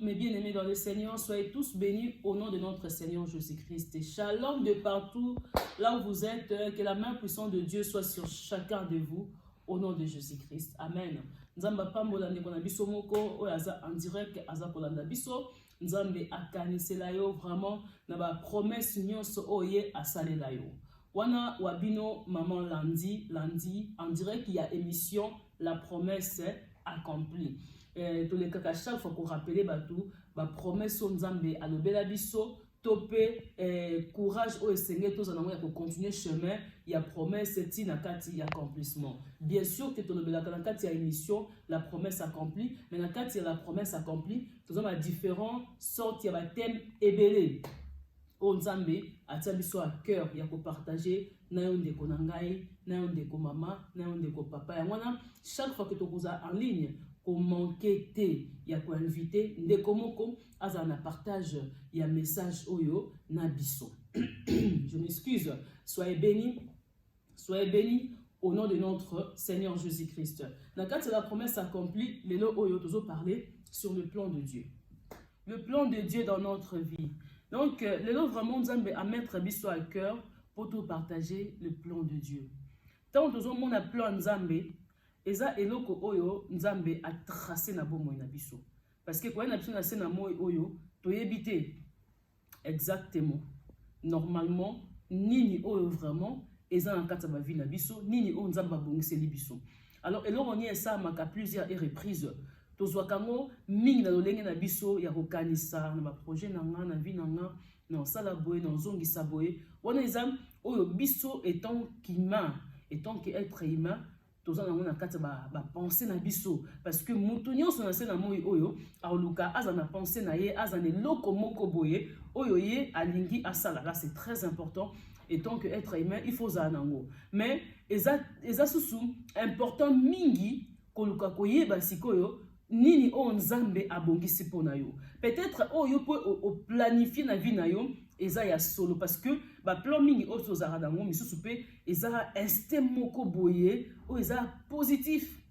mes bien-aimés dans le Seigneur, soyez tous bénis au nom de notre Seigneur Jésus-Christ. Et shalom de partout, là où vous êtes, que la main puissante de Dieu soit sur chacun de vous, au nom de Jésus-Christ. Amen. Nzamba pambola ndeko na biso moko, oyo aza en direct, aza kolanda biso. Nzambe akanisela yo vraiment na ba promesse nyonso oye asalela yo. Wana wabino maman lundi en direct, il y a émission La promesse accomplie. Tous les cas, chaque fois qu'on rappelle la promesse de Nzambe à l'obéla biso, topé courage au Seigneur, tous en pour continuer chemin, il y a promesse, il y a accomplissement. Bien sûr que il y a émission, la promesse accomplie, mais quand il y a la promesse accomplie, nous avons différentes sortes, il y a des thèmes ébélés. O Nzambe atia biso à cœur ya ko partager na yo ndeko na ngai na yo ndeko mama na yo ndeko papa ya wana chaque fois que tu es en ligne ko manquer te ya ko inviter ndeko moko aza na partage ya message oyo na biso. Je m'excuse, soyez bénis au nom de notre Seigneur Jésus-Christ. Dans le cadre de la promesse accomplie, les lots oyo tozo parler sur le plan de Dieu. Le plan de Dieu dans notre vie. Donc, les lots vraiment Nzambe à mettre biso à cœur pour tout partager le plan de Dieu. Tant que nous avons plan Nzambe, eza eloko oyo Nzambe a tracé na bomo na biso. Parce que quand on a besoin de na moi oyo, to yebite exactement, normalement, nini oyo vraiment, eza na kata ba vie na biso, nini oyo Nzambe bongiseli biso. Alors, eloko on y est ça maka plusieurs reprises. Tozwakango mingi na lolenge na biso ya kokanisa na ba projet na nga na vie na nga na sala boye na zongisa boye wana exam oyo biso étant qu'humain étant qu'être humain tozana na kati ba penser na biso parce que mutu nyonso na se na moi oyo aoluka aza na penser na ye aza ne loko moko boye oyo ye alingi asala là c'est très important étant qu'être humain il faut za nango mais eza susu important mingi koluka koyeba sikoyo nini o Nzambe abongisi pona yo. Peut-être o yo peut planifier na vie na yo eza ya solo parce que ba plan mingi o so zara dango misusu pe eza instinct moko boye o eza positif.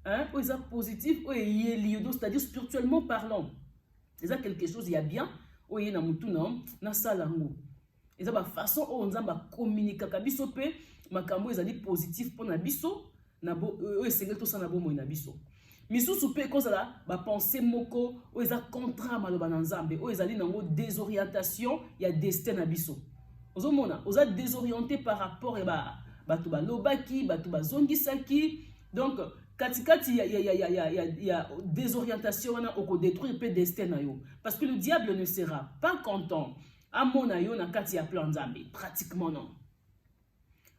Hein? O eza positif o yeli do c'est-à-dire spirituellement parlant. Eza quelque chose ya bien o ye na mutu na salango. Eza ba façon o Nzambe communiquer ka biso pe makambo ezali positif pona biso na bo o esengeli to sa na bo mo na biso. Misusu pe kozala ba pensée moko o eza contrat maloba na Nzambe o ezali nango désorientation ya destin na biso. Ozomona oza désorienté par rapport e bato ba lobaki bato ba zongisaki donc katikati ya désorientation wana oko détruire pe destin na yo parce que le diable ne sera pas content amona yo na kati ya plan Nzambe pratiquement non.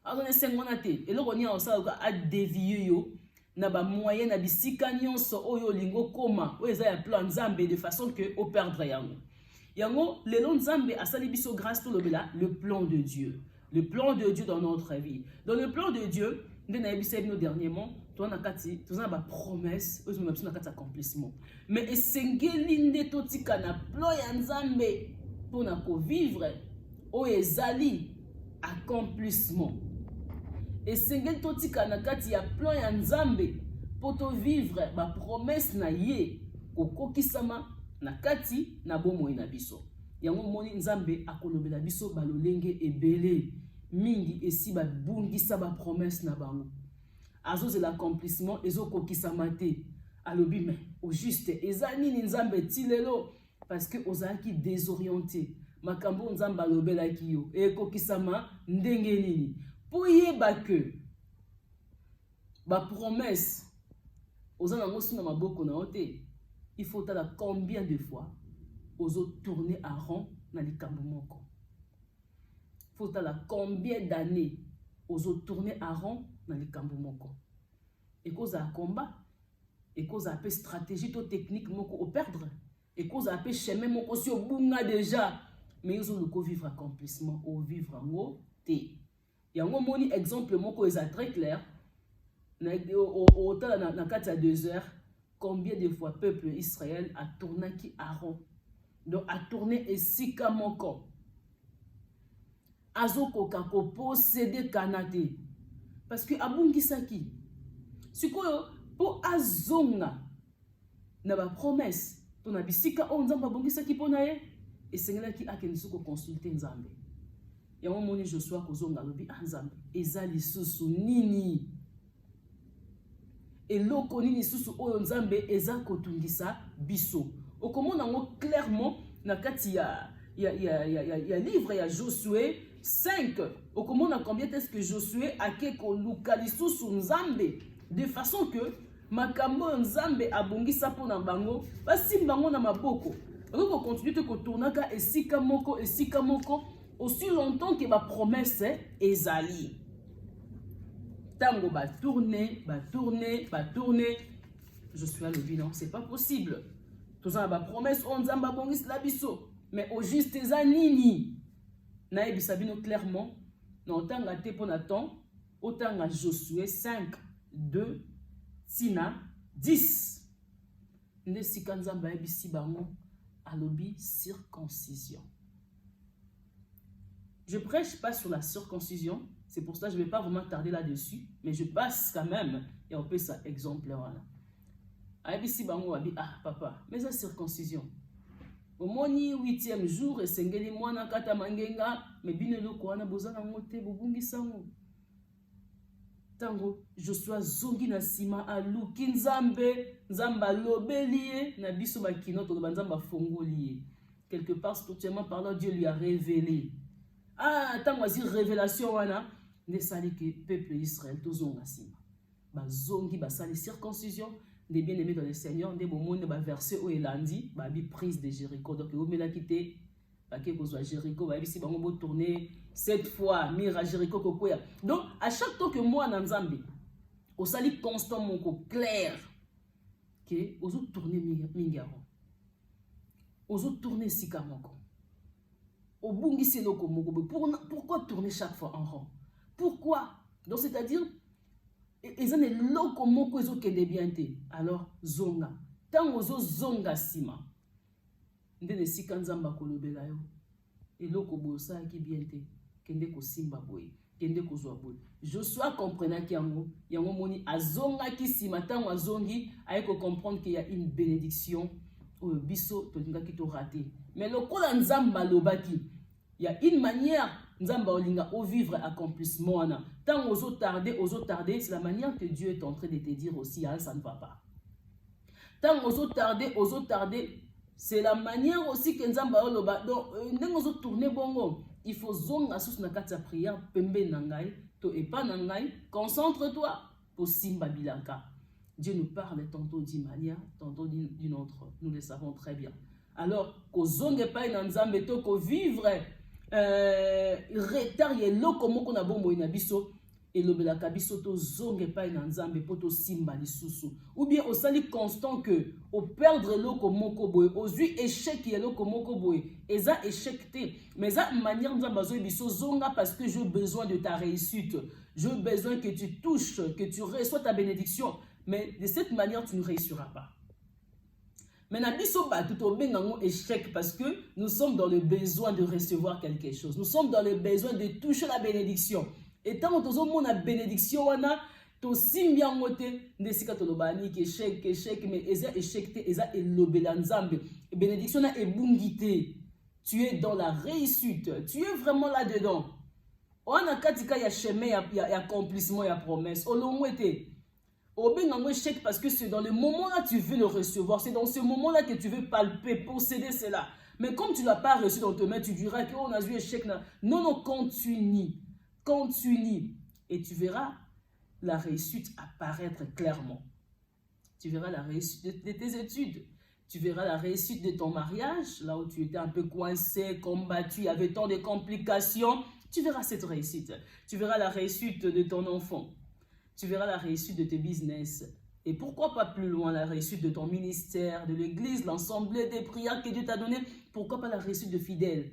Alors ne sengona te eloko ni osala a dévier yo na ba moyen na bisika nyonso oyo lingo koma o eza ya plan Nzambe de façon que o perdre yango. Yango lelo Nzambe asali biso grâce to lobela le plan de Dieu. Le plan de Dieu dans notre vie. Dans le plan de Dieu, nous avons dernièrement, tu as ba promesse, tu as un accomplissement. Mais esengeli nde totika na plan ya Nzambe pour na ko vivre o ezali accomplissement. Et sengel totika na kati ya plan ya Nzambe pour to vivre ba promesse na ye kokokisama na kati na bomo na biso. Yango moni Nzambe akolobela biso balolenge ebele mingi esi ba bungisa ba promesse na bango. Azo c'est l'accomplissement ezo kokisama te. Alobi mais au juste ezani ni Nzambe tilelo parce que ozaki désorienté. Makambo Nzambe alobela ki yo e kokisama ndenge nini. Pour yeba que ba promesse aux anangosi na maboko na ote il faut tala combien de fois ozo tourner à rond na likambo moko. Faut tala combien d'années ozo tourner à rond na likambo moko. Et cause à combat et cause à peu stratégie to technique moko au perdre et cause à peu chemin moko si au bunga déjà mais ils ont le vivre accomplissement au vivre en haut te. Yango moni exemple moko est très clair au temps na kati ya 2 heures combien de fois peuple Israël a tourné qui à rond donc a tourné esika moko azoko kako posséder kanate parce que abungisaki sikoyo po azonga na ba promesse to na bisika o nzambe abongisaki mpo na ye esengelaki akende soko consulter nzambe. Yango moni Joshua kozonga lobi nzambe eza lisusu nini eloko nini susu oyo nzambe eza kotungisa biso. Okomona ngo clairement na kati ya livre ya Josué 5. Okomona combien est-ce que Josué ake koluka lisusu nzambe de façon que makambo nzambe abongisa po na bango basimba ngo na maboko. Oko continue te kotournaka esika moko aussi longtemps que ma promesse ezali. Tango ba tourner, je suis à l'obi, non, c'est pas possible. Tout ça ba promesse on nzamba bongis la biso, mais au juste ezanini. Na ebisabino clairement, non tanga te ponaton, autant à Josué 5 2 Sina 10. Ne sikanzamba ebisi bango à l'obi circoncision. Je ne prêche pas sur la circoncision, c'est pour ça que je ne vais pas vraiment tarder là-dessus, mais je passe quand même, et on peut ça exemple. Papa, mais la circoncision. Au moni 8e jour, et sengeli mwana kata mangenga, mais binelo koana bozana mote bobungi sango. Tango, je suis zongi na sima alu kinzambe, nzamba lobelie, na biso bakino to banzamba fongolié. Quelque part, spirituellement parlant, Dieu lui a révélé. Tant que révélation wana ne sali que peuple Israël tozonga sima ba zongi ba sali circoncision des bien-aimés dans le Seigneur des bon monde ba verset au elandi ba bi prise de Jéricho donc o mela kité ba ke kozwa Jéricho ba bisi bango bo tourner 7 fois mira Jéricho kokoya. Donc à chaque temps que moi na nzambe au sali constant moko clair que ozo tourner mingaro ozo tourner sika moko. Pourquoi tourner chaque fois en rond? Pourquoi? Donc c'est-à-dire, ils ont des locomoko qui ont bien. Alors, zonga. Tant que zonga sima, ndene sikanzamba kolobela yo. Et lokobo sa qui bien te, kende ko simba boy, kende ko zwa boy. Joshua comprenait qu'il y a un moni azonga ki sima tant azongi, aye ko comprendre qu'il y a une bénédiction. Biso tolinga ki to raté. Mais le kola nzamba lobaki, il y a une manière nzamba olinga au vivre accomplissement ana. Tant aux autres tarder, c'est la manière que Dieu est en train de te dire aussi, ça ne va pas. Tant aux autres tarder, c'est la manière aussi que nzamba oloba. Donc ndenge ozo tourner bongo, il faut zonga sous na kati ya prière pembe nangai, to epa nangai, concentre-toi pour simba bilaka. Dieu nous parle tantôt d'une manière, tantôt d'une autre. Nous le savons très bien. Alors, qu'on zonge pas dans nzambe to ko vivre retard ye lokomo ko na bombo ina biso et lobela kabiso to zonge pa dans nzambe poto simba lisusu. Ou bien au sali constant que au perdre lokomo ko boy, au yu échec ye lokomo ko boy, eza échec te. Mais ça manière nzamba zo biso zonga parce que j'ai besoin de ta réussite. J'ai besoin que tu touches, que tu reçois ta bénédiction. Mais de cette manière, tu ne réussiras pas. Mais tout au bien échec parce que nous sommes dans le besoin de recevoir quelque chose. Nous sommes dans le besoin de toucher la bénédiction. Et tant que nous avons la bénédiction, on a tout si bien moté, ne sika tolobani échec, mais eza échec te, eza elobela nzambe. Bénédiction na ebungité. Tu es dans la réussite. Tu es vraiment là-dedans. On a katika ya chemin, ya accomplissement, ya promesse. Olomwete. Échec parce que c'est dans le moment là que tu veux le recevoir, c'est dans ce moment là que tu veux palper, posséder cela. Mais comme tu ne l'as pas reçu dans tes mains, tu diras qu'on a eu échec là. Non, continue. Et tu verras la réussite apparaître clairement. Tu verras la réussite de tes études. Tu verras la réussite de ton mariage, là où tu étais un peu coincé, combattu, il y avait tant de complications. Tu verras cette réussite. Tu verras la réussite de ton enfant. Tu verras la réussite de tes business. Et pourquoi pas plus loin, la réussite de ton ministère, de l'église, l'assemblée des prières que Dieu t'a donné. Pourquoi pas la réussite de fidèles.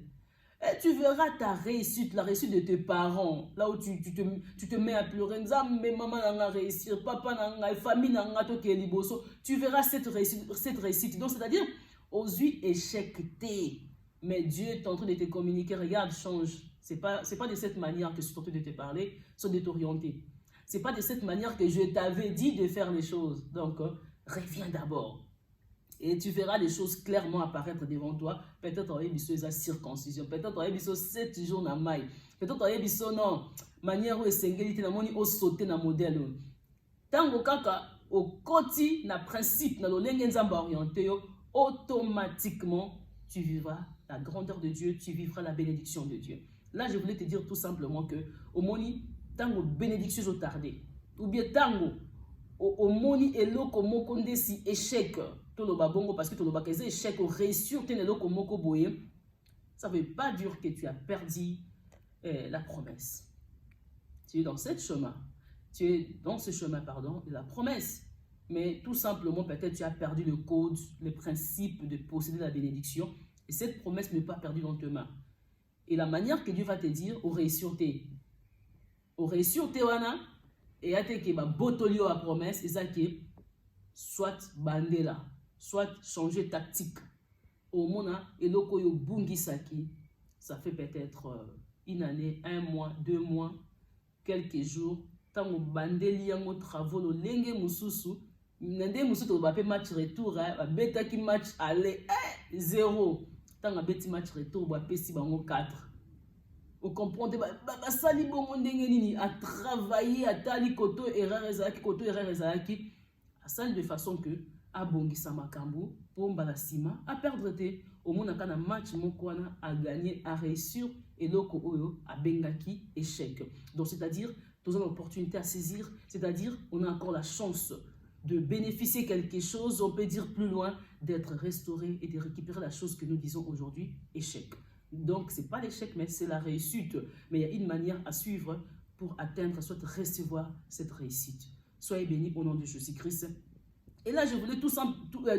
Et tu verras ta réussite, la réussite de tes parents. Là où tu te mets à pleurer. Mais maman n'a réussi, papa n'a famille n'a toqué liboso. Tu verras cette réussite. Donc c'est-à-dire, aux yeux échec T. Mais Dieu est en train de te communiquer. Regarde, change. C'est pas de cette manière que je suis en train de te parler, c'est de t'orienter. C'est pas de cette manière que je t'avais dit de faire les choses. Donc, reviens d'abord. Et tu verras les choses clairement apparaître devant toi. Peut-être on a sa circoncision. Peut-être on a 7 jours na maille. Peut-être on a non. Manière où est na moni au sauter na modèle. Tango kaka au koti na principe na lolenge nzamba orienté automatiquement tu vivras la grandeur de Dieu, tu vivras la bénédiction de Dieu. Là je voulais te dire tout simplement que au moni tango bénédiction au tardé ou bien tango au moni eloko moko ndesi échec to lo babongo parce que to lo bakeze échec au réussir te eloko moko boye, ça veut pas dire que tu as perdu la promesse. Tu es dans ce chemin. Tu es dans ce chemin, pardon, de la promesse. Mais tout simplement, peut-être tu as perdu le code, le principe de posséder la bénédiction. Et cette promesse n'est pas perdue dans tes mains. Et la manière que Dieu va te dire, au réussir te wana, et à te ke ba botolio la promesse, et ça qui soit bandela, soit changer tactique. Au mona, et loko yo bungi saki, ça fait peut-être une année, 1 mois, 2 mois, quelques jours. Tango bandeli yango travaux lo lenge mususu nende mususu to bape match retour beta ki match aller 0 tango beti match retour ba pesi bango 4. Vous comprenez ba sali bongo ndenge nini a travailler a tali koto erreur ezaki a sali de façon que a bongisa makambo pour mbala sima a perdre te au mona kana match moko wana a gagner a réussir et loko oyo a bengaki échec. Donc c'est-à-dire nous avons l'opportunité à saisir, c'est-à-dire on a encore la chance de bénéficier quelque chose, on peut dire plus loin, d'être restauré et de récupérer la chose que nous disons aujourd'hui, échec. Donc ce n'est pas l'échec, mais c'est la réussite. Mais il y a une manière à suivre pour atteindre, soit recevoir cette réussite. Soyez bénis au nom de Jésus-Christ. Et là, je voulais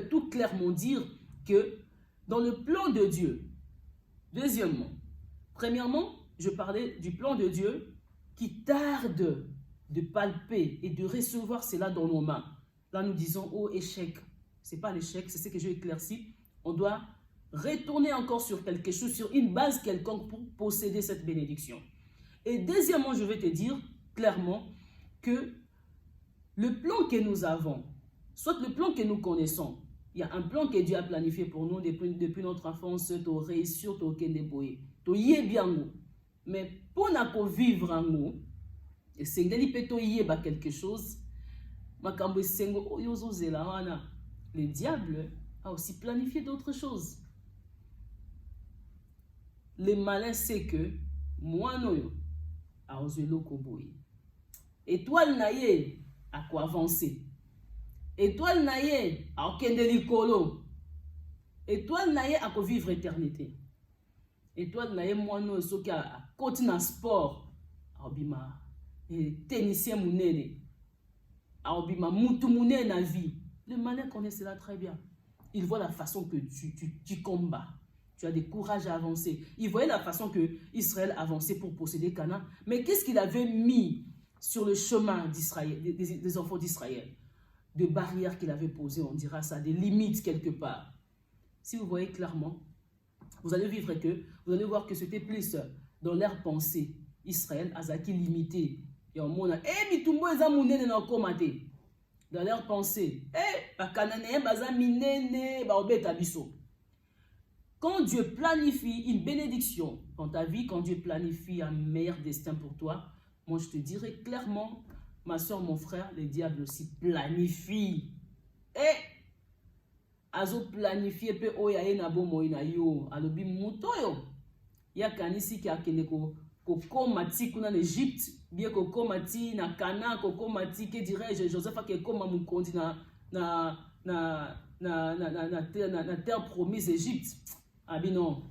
tout clairement dire que dans le plan de Dieu, deuxièmement, premièrement, je parlais du plan de Dieu qui tarde de palper et de recevoir cela dans nos mains. Là, nous disons, oh, échec. Ce n'est pas l'échec, c'est ce que j'ai éclairci. On doit retourner encore sur quelque chose, sur une base quelconque pour posséder cette bénédiction. Et deuxièmement, je vais te dire clairement que le plan que nous avons, soit le plan que nous connaissons, il y a un plan que Dieu a planifié pour nous depuis notre enfance, to réussir, to kendeboye, to yebiango. Mais pour nous vivre en nous, et c'est quelque chose, le diable a aussi planifié d'autres choses. Le malin sait que moi, nous, a osé le koboy. Étoile naïe à quoi avancer. Étoile naïe à okende likolo. Étoile naïe à quoi vivre éternité. Étoile naïe moi nous ce qui a côté na sport. Abima tennisien mounene. Abima mutu mounene na vie. Le malin connaît cela très bien. Il voit la façon que tu combats. Tu as des courage à avancer. Il voyait la façon que Israël avançait pour posséder Canaan. Mais qu'est-ce qu'il avait mis sur le chemin d'Israël, des enfants d'Israël? De barrières qu'il avait posées, on dira ça, des limites quelque part. Si vous voyez clairement, vous allez vivre que, vous allez voir que c'était plus dans leur pensée. Israël a zaki limité. Et on m'a dit, dans leur pensée, quand Dieu planifie une bénédiction dans ta vie, quand Dieu planifie un meilleur destin pour toi, moi je te dirais clairement, ma soeur, mon frère, le diable aussi planifie. Et azo planifié pe oya na bomo ina yo alobi mutoyo ya kanisi ki akende ko komati kuna en Égypte bien ko komati na Canaan ko komati que dirais-je Joseph ke koma mukondi na terre promise Égypte. Abi non.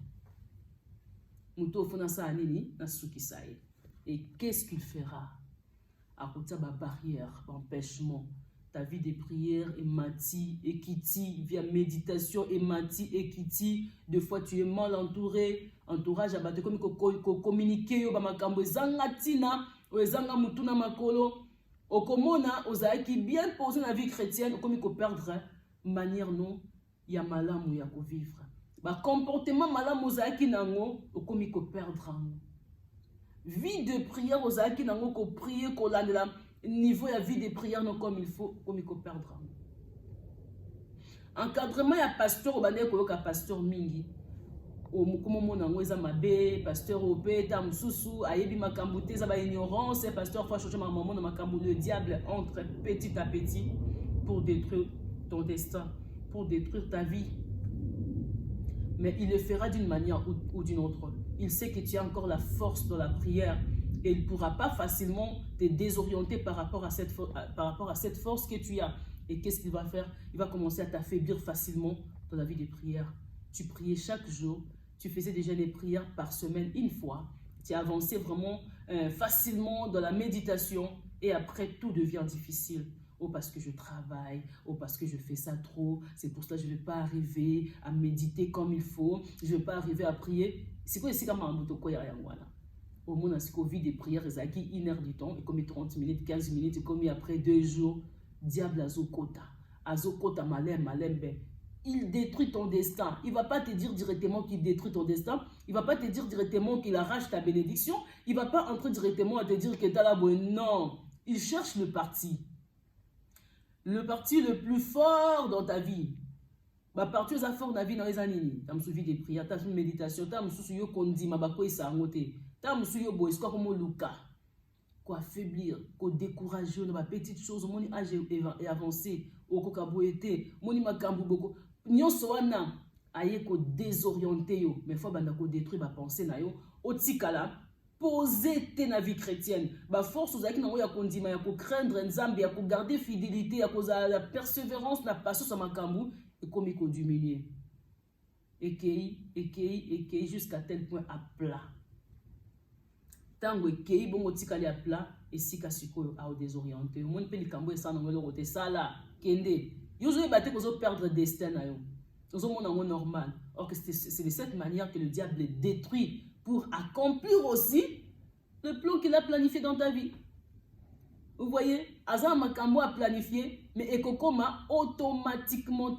Muto fona sa nini na suki sae. Et qu'est-ce qu'il fera? À côté de la barrière, empêchement, ta vie de prière est mati, et kiti, via méditation et mati, et kiti. Des fois tu es mal entouré, entourage à battre comme communiquer, yo ba makambo zangatina, ou zanga mutuna makolo, okomona ozaiki bien posé dans la vie chrétienne, comme il faut perdre manière non, ya malam ou ya ko vivre. Ba comportement malam ozaiki nango, comme il faut perdre. Vie de prière aux acquis n'ont qu'au prier qu'au niveau de vie de prière non comme il faut perdre. encadrement ya pasteur obande koyoka pasteur mingi comme mona ngweza mabe pasteur opé ta mususu ayebi makambu te za ba ignorance pasteur faut changer maman na makambu. Le diable entre petit à petit pour détruire ton destin, pour détruire ta vie. Mais il le fera d'une manière ou d'une autre. Il sait que tu as encore la force dans la prière et il ne pourra pas facilement te désorienter par rapport à cette force que tu as. Et qu'est-ce qu'il va faire? Il va commencer à t'affaiblir facilement dans la vie de prière. Tu priais chaque jour, tu faisais déjà des prières par semaine une fois. Tu avançais vraiment facilement dans la méditation et après tout devient difficile. Oh, parce que je travaille, oh, parce que je fais ça trop, c'est pour cela que je ne vais pas arriver à méditer comme il faut, je ne vais pas arriver à prier. C'est quoi ici comme un bouton quoi au moins, on a vie des prières, ils ont 1 heure du temps, et comme 30 minutes, 15 minutes, et comme après 2 jours, diable azokota malem, il détruit ton destin. Il ne va pas te dire directement qu'il détruit ton destin, il ne va pas te dire directement qu'il arrache ta bénédiction, il ne va pas entrer directement à te dire que tu as la bonne. Non, il cherche le parti. Le parti le plus fort dans ta vie. Bah parti aux fort dans la vie dans les années. Tu as suivi des prières, tu as une méditation, tu as suivi yo kondi ma bako isa ngote. Tu as suivi yo boys quoi comme Luka. Quoi affaiblir, quoi décourager dans ma petite chose, mon âge est avancé, au kokaboete, mon makambu boko. Nyonso wana aye ko désorienter yo, mais faut banda ko détruire ba pensée na yo. Otikala poser ta vie chrétienne. Ba force aux aki na ya kondima ya ko craindre nzambe ya ko garder fidélité ya ko la persévérance na patience à makambu et comme il ko diminuer. Ekei jusqu'à tel point à plat. Tango ekei bongo tikali à plat et sika sikoyo a désorienté. Mon pe likambo e sana ngolo kote sala kende. Yo zo ebate ko zo perdre destin na yo. Zo mona ngo normal. Or que c'est de cette manière que le diable détruit pour accomplir aussi le plan qu'il a planifié dans ta vie. Vous voyez, Azan Makambo a planifié, mais Ekokoma automatiquement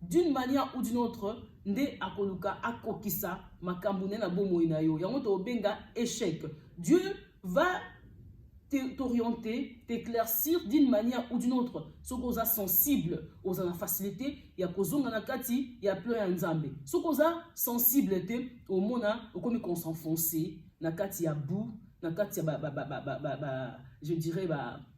d'une manière ou d'une autre, Nde Akoluka Akokisa Makambo Nena Bomoinayo. Yamoto Benga échec. Dieu va t'orienter, t'éclaircir d'une manière ou d'une autre. Ce qu'on a sensible, aux a facilité, il y a kozonga nakati, il y a plein nzambe. Ce qu'on a sensible était au mona, au comme qu'on s'enfonçait, nakati ya bou, nakati ya je dirais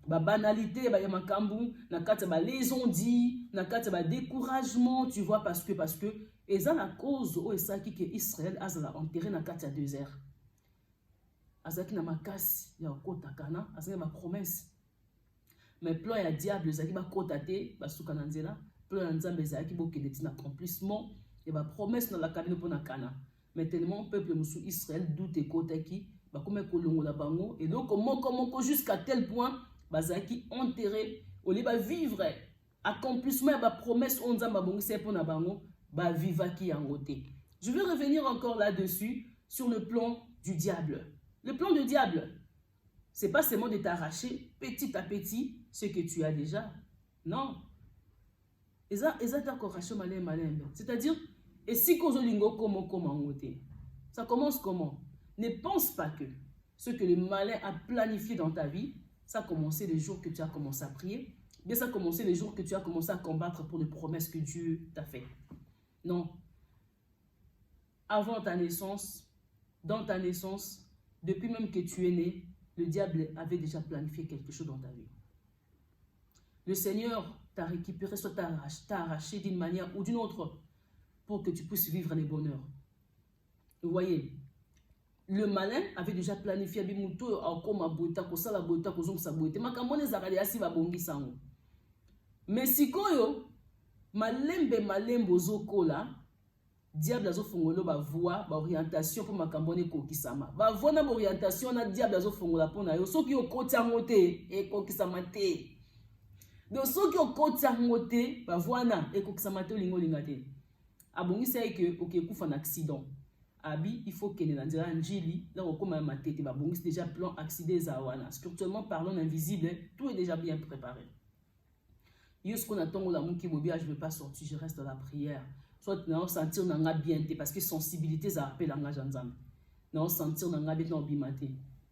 banalité, ya makambu, nakati ya les ondits, nakati ya découragement, tu vois parce que et ça la cause où est ça qui Israël a enterré nakati ya désert. Azaki na makasi ya kota kana azaki ma promesse mais plan ya diable azaki ba kota te basuka na nzela plan ya nzambe azaki bokende tina accomplissement et ba promesse na la kabine pona kana mais tellement peuple musu Israël doute kotaki ba comme kolongola bango et donc comment jusqu'à tel point bazaki enterré au lieu ba vivre accomplissement ba promesse on nzamba bongise pona bango ba vivaki yango te. Je vais revenir encore là-dessus sur le plan du diable. Le plan du diable, ce n'est pas seulement de t'arracher petit à petit ce que tu as déjà. Non. C'est-à-dire, et si ça commence comment? Ne pense pas que ce que le malin a planifié dans ta vie, ça a commencé le jour que tu as commencé à prier, bien ça a commencé le jour que tu as commencé à combattre pour les promesses que Dieu t'a fait. Non. Avant ta naissance, dans ta naissance, depuis même que tu es né, le diable avait déjà planifié quelque chose dans ta vie. Le Seigneur t'a récupéré, soit t'a arraché d'une manière ou d'une autre pour que tu puisses vivre les bonheurs. Vous voyez, le malin avait déjà planifié mais si koyo malembe zokola diable azo fongolo ba voix ba orientation pour makambone kokisama ba voix na orientation na diable azo fongola pona yo soki okoti angote e kokisama te donc soki okoti angote ba voix na e kokisama te lingo lingate abongisa que OK kufa na accident abi il faut kene na nzela njili là okoma matete ba bongisa déjà plan accident za wana spirituellement parlant invisible tout est déjà bien préparé. Yo ce qu'on attend la monki bobia je veux pas sortir je reste dans la prière. Soit non sentir nanga bien parce que sensibilité ça appelle nanga janzam non sentir nanga bien non bimate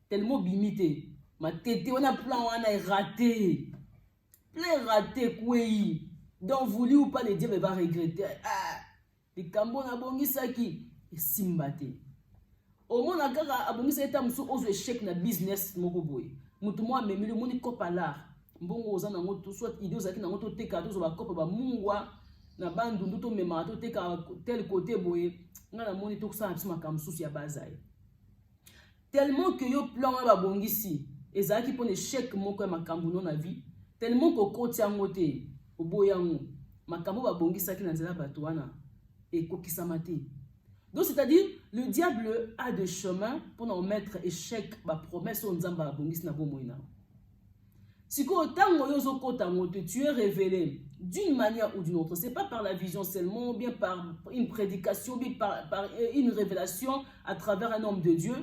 tellement bimité ma tête on a plan on a raté plein raté quoi Donc, voulu ou pas, le diable va regretter. Ah, les cambons a bongi saki. Et simbate. Au moins, a bongi sa eta musu ozo échec na business moko boy. Mutu mo amemi le moni kopa lar. Mbongo oza na ngoto soit idée ozaki na ngoto teka to zo ba kopa ba mungwa na bandundu to mema to teka tel côté boy. Nga na moni to sa absima kamsusu ya bazai. Tellement que yo plan ba bongi si. Ezaki pon échec moko ya makambu no na vie. Tellement que koti angote oboyango makambo ba bongi saki na nzela bato wana et kokisama te. Donc c'est-à-dire le diable a des chemins pour nous mettre échec ba promesse on nzamba bongisi na bomoina. Si ko tango yozo kota ngote tu es révélé d'une manière ou d'une autre, c'est pas par la vision seulement, bien par une prédication, bien par une révélation à travers un homme de Dieu,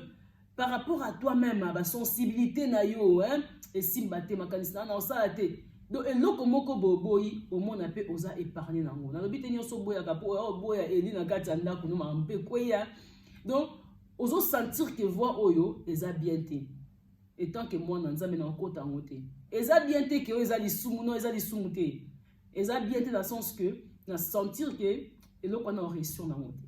par rapport à toi-même, à la sensibilité na yo, hein, et si baté makanisna na ça ate. Donc eloko moko boboyi au monde appé osa épargner nango. Na lobi tenyo so boya ka po boya eli na kati anda ko no mampe kweya. Donc ozo sentir que voix oyo eza bien te. Et tant que moi nzambe na kota ngote. Eza bien te que eza lisumu no eza lisumu te. Eza bien te dans le sens que na sentir que eloko na réussir na ngote.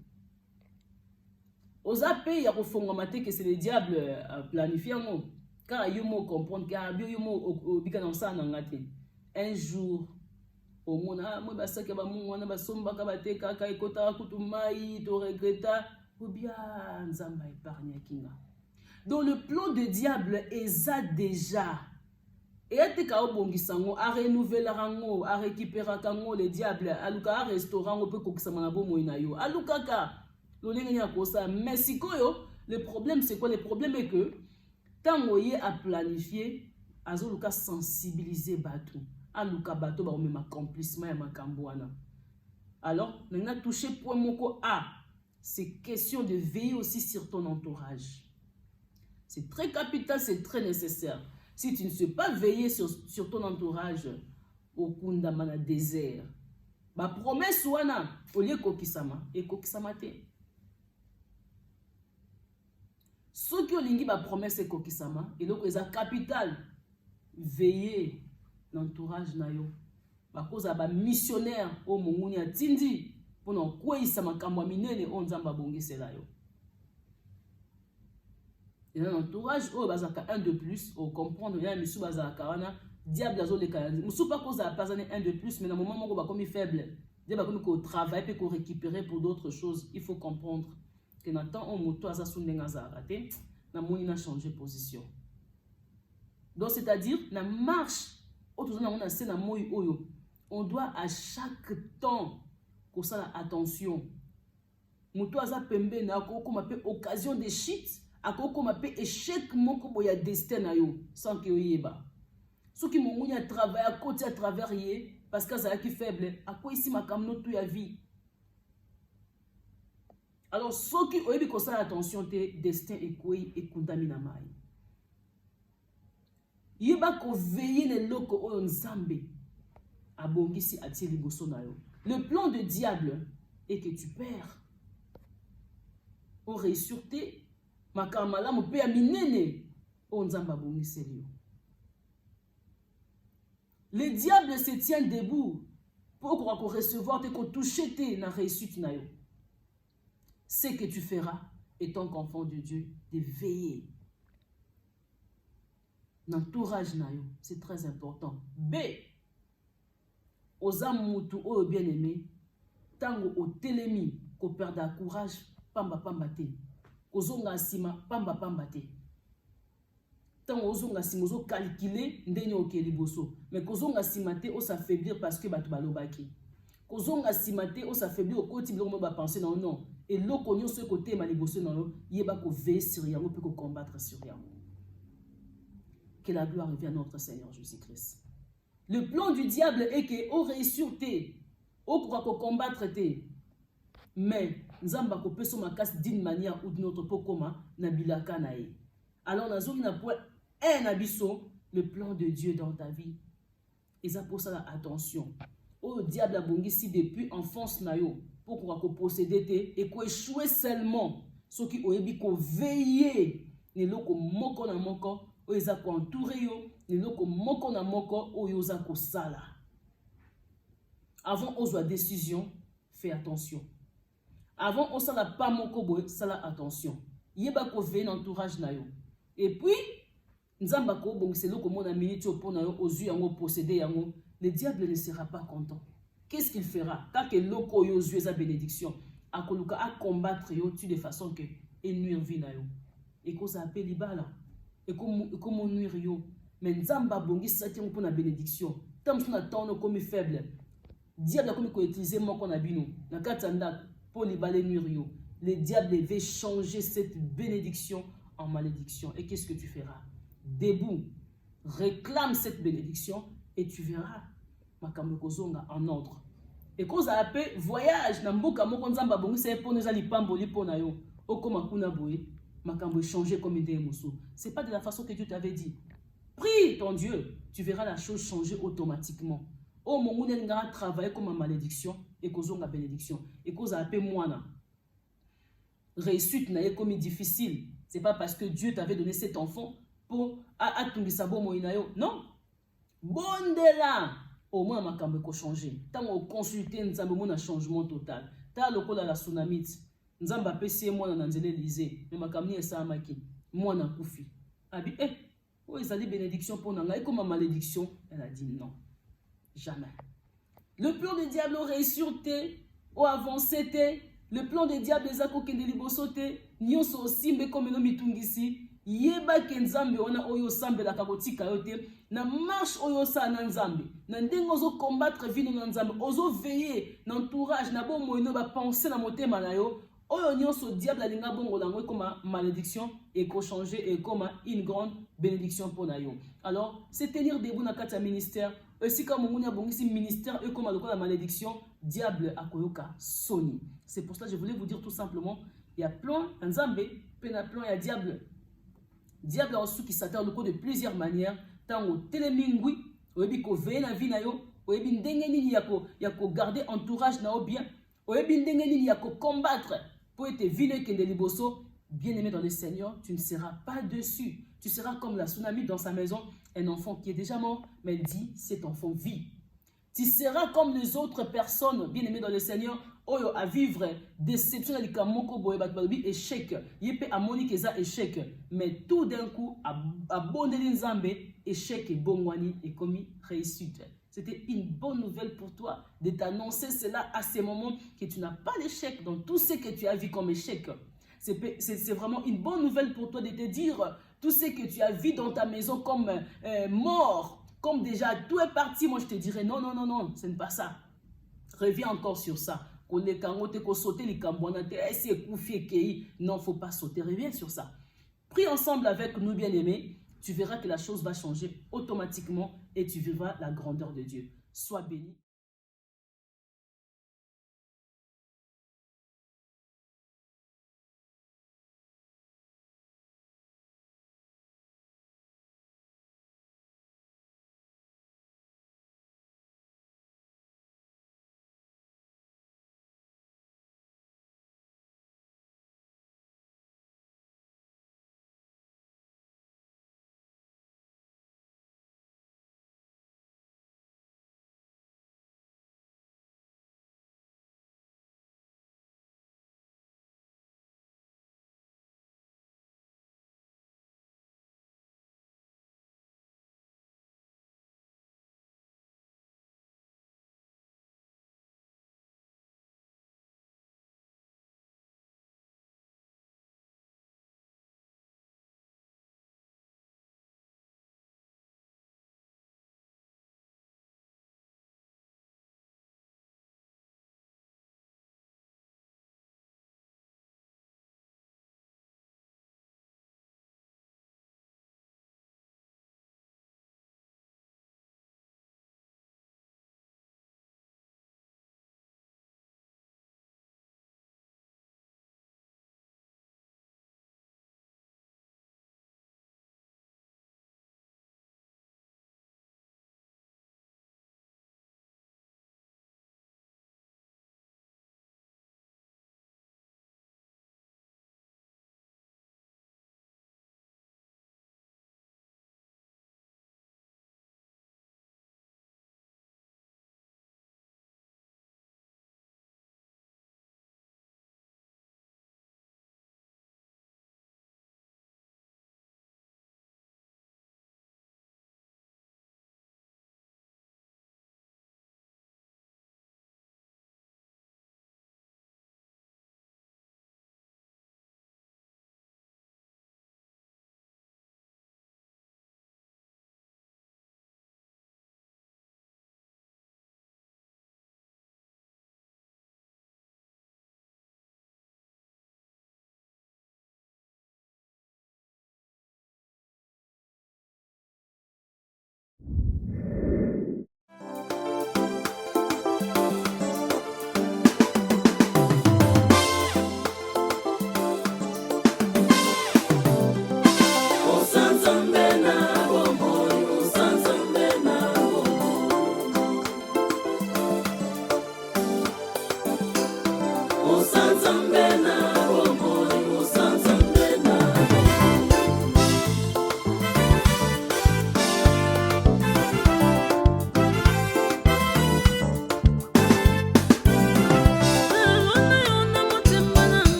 Oza pe ya ko fonga mate que c'est le diable planifié ngo. Car yo mo comprendre car yo mo obika na ça na ngate. Un jour, au monde, moi, ça que on a somba kabate kaka ekota kutumai to regretta ou bien nzamba épargne kinga. Donc le plan de diable est ça déjà. Et à te ka obongisango a renouveler rango a récupérer kango le diable aluka restaurant on peut kokisama na bomo ina yo aluka ka lo ngenya ko ça mais sikoyo le problème c'est quoi? Le problème est que tango yé a planifier azoluka sensibiliser batou. Aluka bato ba même accomplissement ya makambo wana. Alors, on a touché point moko A. C'est question de veiller aussi sur ton entourage. C'est très capital, c'est très nécessaire. Si tu ne sais pas veiller sur ton entourage, au kundamana désert, ba promesse wana au lieu kokisama et kokisama te. Ce qui olingi ba promesse et kokisama et donc c'est capital veiller l'entourage na yo bakoza ba missionnaire o monguni atindi pona kweyisa makambo minene o nzamba bongisela yo. Et l'entourage o bazaka un de plus o comprendre ya misu bazaka wana diable azo le kaya musu pa koza pasane un de plus mais na moment moko ba comme faible diable ba comme ko travailler pe ko récupérer pour d'autres choses. Il faut comprendre que na temps on moto aza sundenga za raté na moni na changer position. Donc c'est-à-dire la marche on doit à chaque temps qu'on ça attention. Muto aza pembe na ko ko mape occasion de chute, ako ko mape échec moko boya destin na yo sans que yeba. Ceux qui m'ont à travailler à côté à travers yé parce que ça qui faible, à quoi ici ma kamno tout ya vie. Alors ceux qui oyebi ko ça attention te destin et quoi et kundamina mai. Yeba ko veiller le loko o nzambe abongisi ati liboso na yo. Le plan de diable est que tu perds. O réussite makamala mo pe minene o nzamba abongisi yo. Le diable se tient debout pour qu'on recevoir te ko toucher te na réussite na yo. Ce que tu feras étant qu'enfant de Dieu de veiller. L'entourage na yo, c'est très important. B. Aux amutu o bien aimé, tango o telemi ko perdre courage, pamba pamba te. Kozonga sima pamba pamba te. Tango ozonga sima ozo calculer ndeni okeli boso, mais kozonga sima te o s'affaiblir parce que batu balobaki. Kozonga sima te o s'affaiblir au côté biloko ba penser non. Et loko nyo ce côté ma liboso non, yeba ko veiller sur yango pe ko combattre sur yango. Que la gloire revienne à notre Seigneur Jésus-Christ. Le plan du diable est que au réussir te, au pourra combattre te, mais nzamba ko peso makas d'une manière ou d'une autre pokoma na bilaka na e. Alors na zone na point un abisso le plan de Dieu dans ta vie. Et ça pour ça attention. Au diable a bongisi depuis enfance na yo pour qu'on posséder te et qu'on échouer seulement ceux qui oyebi ko veiller ne loko moko na moko oza ko entouré yo ne loko moko na moko oza ko sala. Avant, on soit décision, fais attention. Avant, on s'en a pas mon kobo, ça la attention. Yeba ko veille l'entourage na yo. Et puis, nzamba ko bon c'est là comme on a minute pour na yo aux yeux yango posséder yango, le diable ne sera pas content. Qu'est-ce qu'il fera? Tant que loko yo yeux sa bénédiction, a koluka à combattre yo tu de façon que et nuire vie na yo. Et ko ça appelle libala. Et comme nuire yo. Mais nzamba bongi ça tient pour la bénédiction. Tant que on attend comme faible. Diable comme ko utiliser mon qu'on a bino. Na katanda pour libala nuire yo. Le diable veut changer cette bénédiction en malédiction. Et qu'est-ce que tu feras? Debout, réclame cette bénédiction et tu verras makambo kozonga en ordre. Et quand ça appelle voyage, namboka moko nzamba bongi c'est pour nous aller pamboli pour na yo. Okoma kuna boye, makambo changer comme idée mosso. C'est pas de la façon que Dieu t'avait dit. Prie ton Dieu, tu verras la chose changer automatiquement. Oh mon moun nga travailler comme une malédiction et kozonga bénédiction. Et quand ça appelle moana. Réussite n'a comme difficile. C'est pas parce que Dieu t'avait donné cet enfant pour atungisa bo moinayo. Non. Bondela. Au moins makambo ko changer. Tant on consulter nzambe mon changement total. Ta lokola la tsunami. Nzamba pesi mwana na nzele lisé. Mais makamni esa maki. Mwana kufi. Abi oh ezali bénédiction pour nanga. Et comme ma malédiction, elle a dit non. Jamais. Le plan du diable aurait surté ou avancé té. Le plan des diables les akokende libosote nyonso osimbe comme no mitungisi yeba ke nzambe ona oyo sambela kakotika yote na marche oyo sa na nzambe na ndengo ozo combattre vino na nzambe ozo veiller na entourage na bo moino ba penser na motema na yo oyo nyonso diable alinga bongo lango comme malédiction et ko changer et comme une grande bénédiction pour na yo. Alors c'est tenir debout na kata ministère aussi comme on a bon ici ministère et comme la malédiction diable akoyoka soni. C'est pour cela que je voulais vous dire tout simplement il y a plein nzambe pena plein il y a diable diable en qui s'attend de plusieurs manières tant au télémingui oyebi ko veiller na vie na yo oyebi ndenge nini yako garder entourage na o bien oyebi ndenge nini yako combattre pour être vilain que de liboso. Bien-aimé dans le Seigneur, tu ne seras pas dessus. Tu seras comme la tsunami dans sa maison, un enfant qui est déjà mort, mais elle dit, cet enfant vit. Tu seras comme les autres personnes, bien-aimé dans le Seigneur, oyo à vivre déception, échec. Yépe à Monique échec. Mais tout d'un coup, à Bondeli Nzambe, échec et bongwani et commis réussite. C'était une bonne nouvelle pour toi de t'annoncer cela à ces moments que tu n'as pas d'échec dans tout ce que tu as vu comme échec. C'est vraiment une bonne nouvelle pour toi de te dire tout ce que tu as vu dans ta maison comme mort, comme déjà tout est parti. Moi je te dirais non, non, non, non, ce n'est pas ça. Reviens encore sur ça. Non, il ne faut pas sauter. Reviens sur ça. Prie ensemble avec nous, bien-aimés. Tu verras que la chose va changer automatiquement et tu verras la grandeur de Dieu. Sois béni.